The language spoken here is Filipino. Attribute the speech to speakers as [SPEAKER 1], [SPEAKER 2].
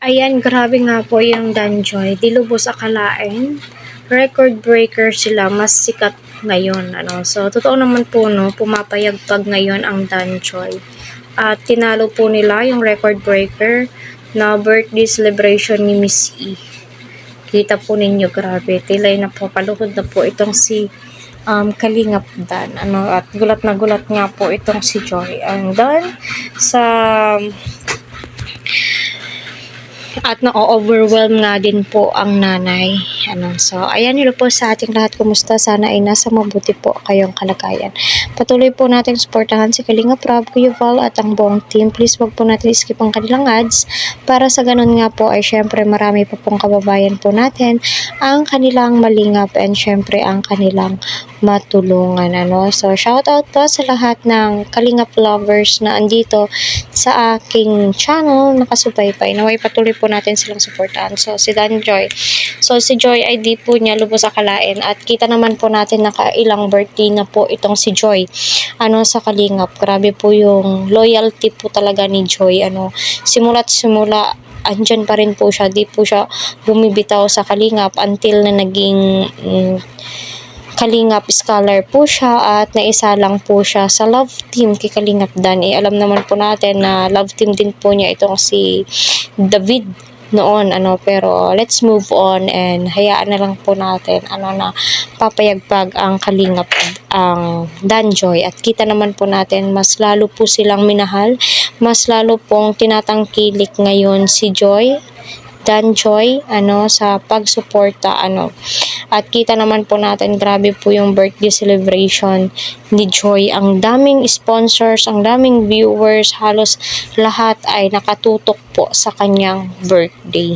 [SPEAKER 1] Ayan, grabe nga po yung Danjoy. Di lubos akalain. Record breaker sila. Mas sikat ngayon. So, totoo naman po, no, pumapayagpag ngayon ang Danjoy. At tinalo po nila yung record breaker na birthday celebration ni Miss E. Kita po ninyo, grabe. Tilay na po, paluhod na po itong si Kalingap Dan. At gulat na gulat nga po itong si Joy. Ang Dan sa at na-overwhelm nga din po ang nanay. So, ayan, hello po sa ating lahat. Kumusta? Sana ay nasa mabuti po kayong kalagayan. Patuloy po natin suportahan si Kalingap Rob, Kuya Val at ang buong team. Please wag po natin skip ang kanilang ads para sa ganun nga po ay syempre marami pa pong kababayan po natin ang kanilang malingap and syempre ang kanilang matulungan. So, shout out po sa lahat ng Kalingap lovers na andito sa aking channel, nakasubaybay. Naway patuloy po natin silang suportahan. So, si Danjoy. So, si Joy ay di po niya lubos akalain at kita naman po natin nakailang birthday na po itong si Joy. Sa Kalingap. Grabe po yung loyalty po talaga ni Joy. Simula't simula andyan pa rin po siya. Di po siya bumibitaw sa Kalingap until na naging Kalingap Scholar po siya at naisa lang po siya sa love team kay Kalingap Dan. Alam naman po natin na love team din po niya itong si David noon. Pero let's move on and hayaan na lang po natin na papayagpag ang Kalingap ang Danjoy at kita naman po natin mas lalo po silang minahal, mas lalo pong tinatangkilik ngayon si Joy Danjoy sa pagsuporta at kita naman po natin grabe po yung birthday celebration ni Joy. Ang daming sponsors, ang daming viewers, halos lahat ay nakatutok po sa kanyang birthday.